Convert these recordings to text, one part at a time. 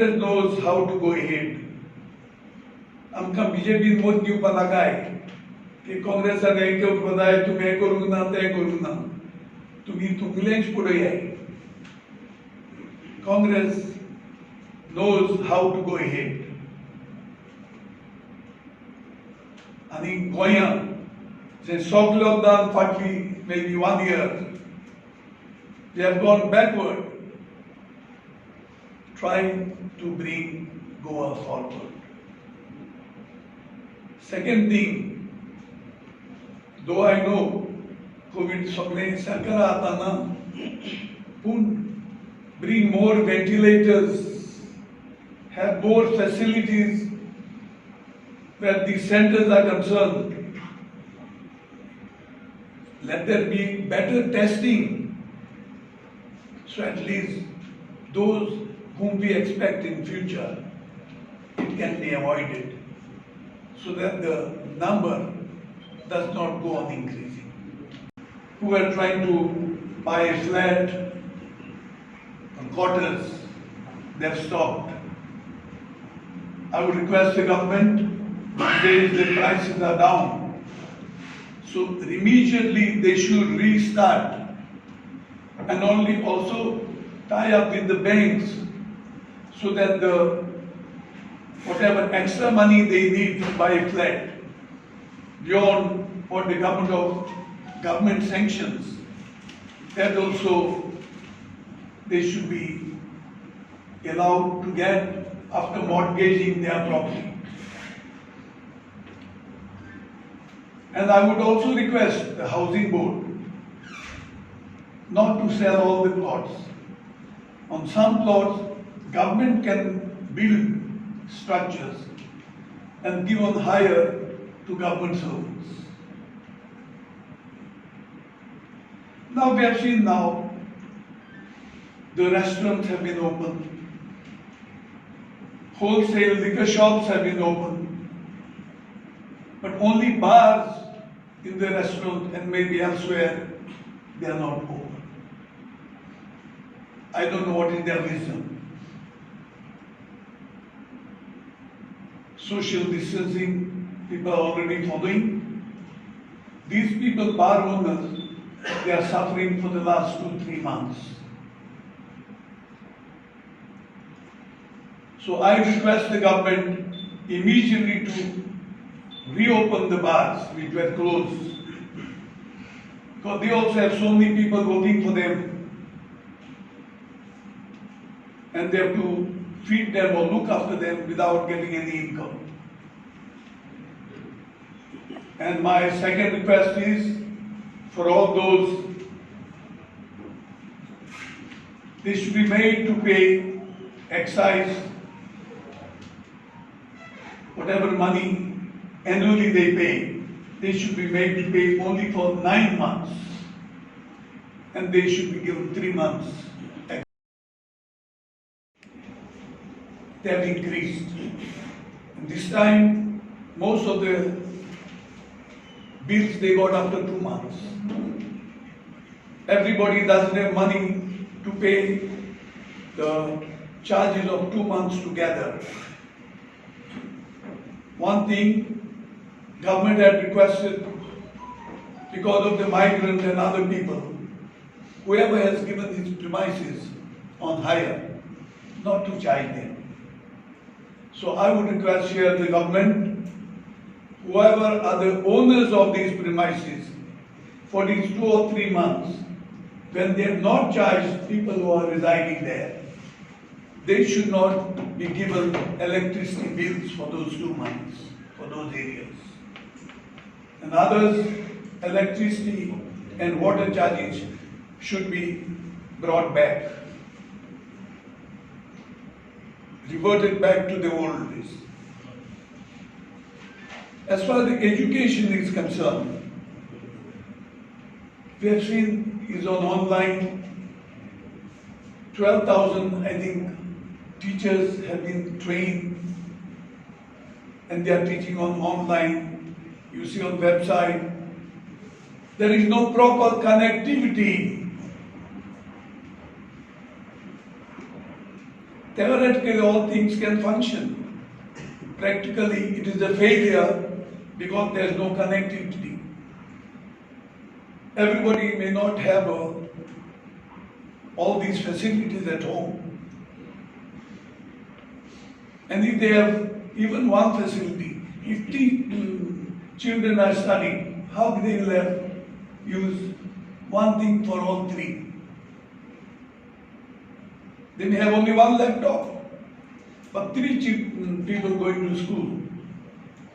Congress knows how to go ahead. आमकां बीजेपीन मत दिवपा नाकाय की काँग्रेसान हें करपा जाय तुमी हें करूंक ना तें करूंक ना तुमी तुमगेलेंच पळयाय. Congress knows how to go ahead. आनी गोंयांत जे सगळे दान फाटली maybe 1 year they have gone backward trying to bring Goa forward. Second thing, though I know COVID सगळे सरकार आताना पूण bring more ventilators, have more facilities where these centers are concerned. Let there be better testing, so at least those whom we expect in future, it can be avoided, so that the number does not go on increasing. Who are trying to buy a flat or quarters, they have stopped. I would request the government, these days the prices are down, so immediately they should restart and only also tie up with the banks so that the whatever extra money they need to buy a flat beyond what the government sanctions, that also they should be allowed to get after mortgaging their property. And I would also request the housing board not to sell all the plots. On some plots, government can build structures and give on hire to government servants. Now we have seen the restaurants have been opened, wholesale liquor shops have been opened, but only bars in the restaurant and maybe elsewhere, they are not open. I don't know what is their reason. Social distancing, people are already following. These people, bar owners, they are suffering for the last 2-3 months. So I request the government immediately to reopen the bars which were closed, because they also have so many people working for them and they have to feed them or look after them without getting any income. And my second request is for all those, they should be made to pay excise, whatever money annually they pay, they should be made to pay only for 9 months and they should be given 3 months. They have increased. And this time, most of the bills they got after 2 months. Everybody doesn't have money to pay the charges of 2 months together. One thing, government had requested, because of the migrants and other people, whoever has given these premises on hire, not to charge them. So I would request here the government, whoever are the owners of these premises, for these 2 or 3 months, when they have not charged people who are residing there, they should not be given electricity bills for those 2 months, for those areas. And others, electricity and water charges should be brought back, reverted back to the old days. As far as the education is concerned, we have seen is on online. 12,000, I think, teachers have been trained and they are teaching on online. You see on website, there is no proper connectivity. Theoretically, all things can function. Practically, it is a failure because there is no connectivity. Everybody may not have all these facilities at home. And if they have even one facility, if children are studying, how they will have use one thing for all three? They may have only one laptop, but three people going to school,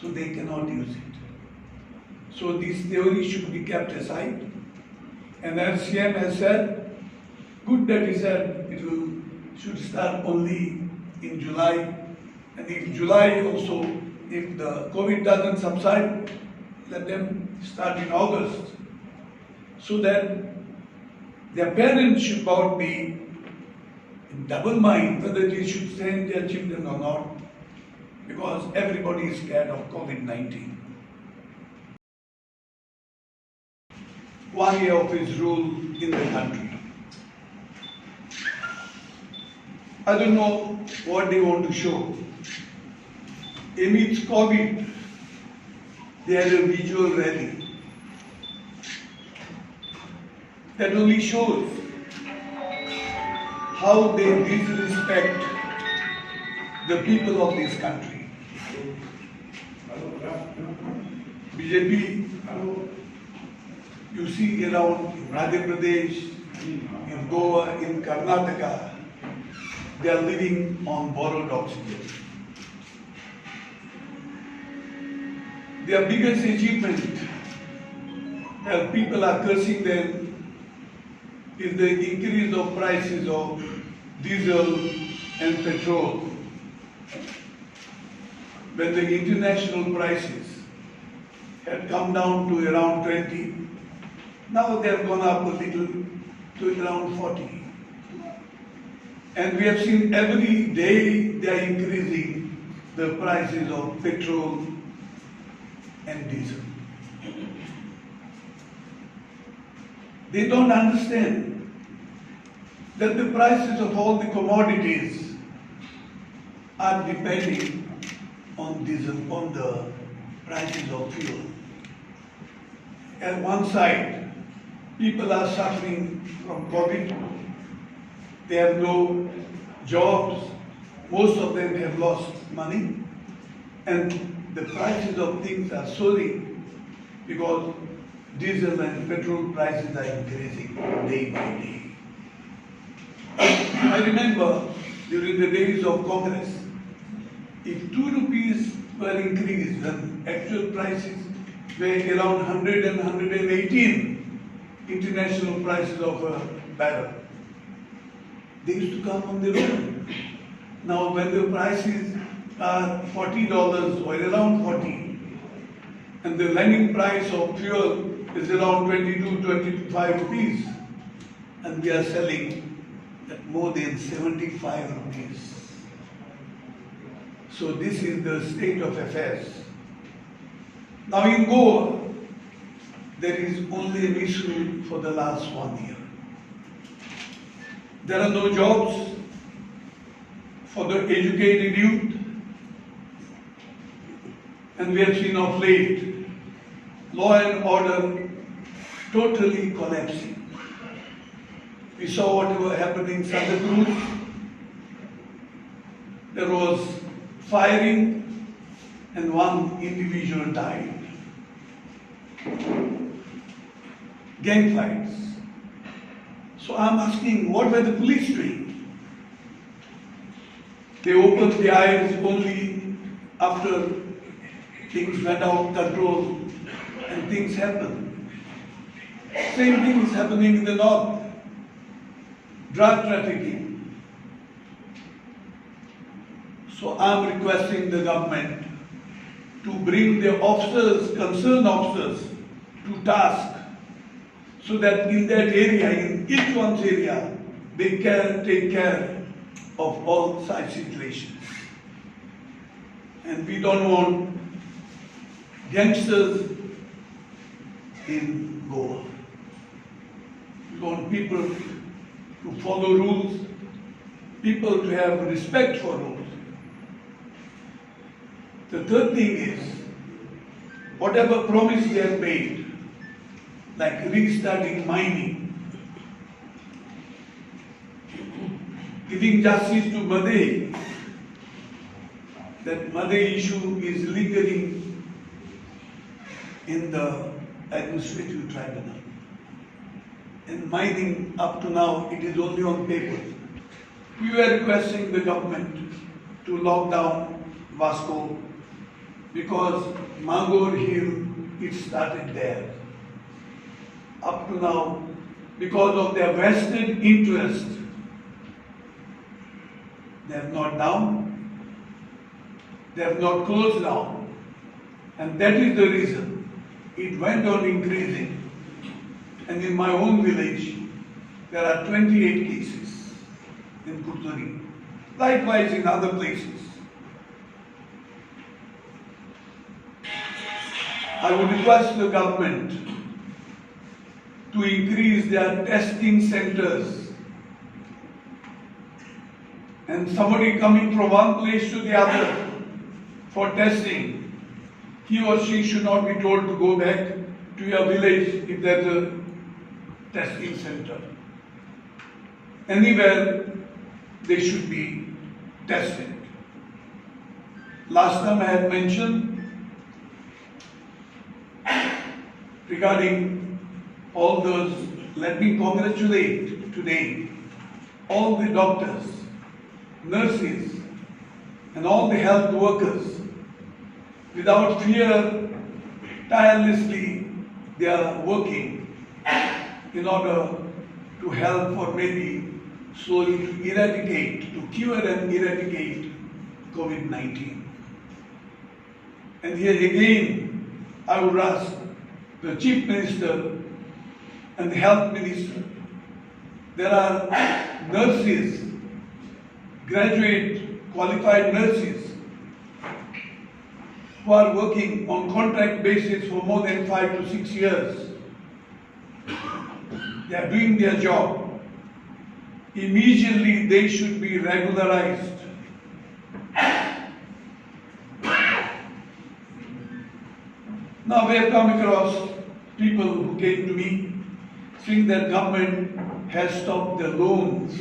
so they cannot use it. So this theory should be kept aside. And as CM has said, good that he said should start only in July. And if July also, if the COVID doesn't subside, let them start in August. So that their parents should not be in double mind whether they should send their children or not, because everybody is scared of COVID-19. 1 year of his rule in the country. I don't know what they want to show. Amidst COVID, they had a visual rally. That only shows how they disrespect the people of this country. BJP, you see around Madhya Pradesh, in Goa, in Karnataka, they are living on borrowed oxygen. Their biggest achievement, and people are cursing them, is the increase of prices of diesel and petrol. When the international prices had come down to around 20, now they have gone up a little to around 40. And we have seen every day they are increasing the prices of petrol and diesel. They don't understand that the prices of all the commodities are depending on diesel, on the prices of fuel. At one side, people are suffering from COVID. They have no jobs. Most of them have lost money. And the prices of things are soaring because diesel and petrol prices are increasing day by day. I remember during the days of Congress, if 2 rupees were increased when actual prices were around 100 and 118 international prices of a barrel, they used to come on the road. Now when the prices are $40 or around 40, and the landing price of fuel is around 22-25 rupees, and we are selling at more than 75 rupees. So this is the state of affairs. Now in Goa, there is only an issue for the last 1 year. There are no jobs for the educated youth, and we have seen of late law and order totally collapsing. We saw what was happening in Santa Cruz. There was firing and one individual died. Gang fights. So I'm asking, what were the police doing? They opened their eyes only after things went out of control and things happened. Same thing is happening in the north. Drug trafficking. So I'm requesting the government to bring the officers, concerned officers, to task so that in that area, in each one's area, they can take care of all such situations. And we don't want gangsters in Goa. We want people to follow rules people to have respect for rules. The third thing is, whatever promise they have made, like restarting mining, giving justice to Madhe, that Madhe issue is lingering in the administrative tribunal. And mining, up to now, it is only on paper. We were requesting the government to lock down Vasco because Mangor Hill, it started there. Up to now, because of their vested interest, they have not down, they have not closed down, and that is the reason it went on increasing. And in my own village, there are 28 cases in Purturi, likewise in other places. I would request the government to increase their testing centers. And somebody coming from one place to the other for testing, he or she should not be told to go back to your village if there's a testing center. Anywhere they should be tested. Last time I had mentioned regarding all those, let me congratulate today all the doctors, nurses, and all the health workers. Without fear, tirelessly they are working in order to help or maybe slowly to eradicate, to cure and eradicate COVID-19. And here again, I would ask the Chief Minister and the Health Minister, there are nurses, graduate qualified nurses who are working on contract basis for more than 5 to 6 years. They are doing their job. Immediately they should be regularized. Now we have come across people who came to me saying that government has stopped the loans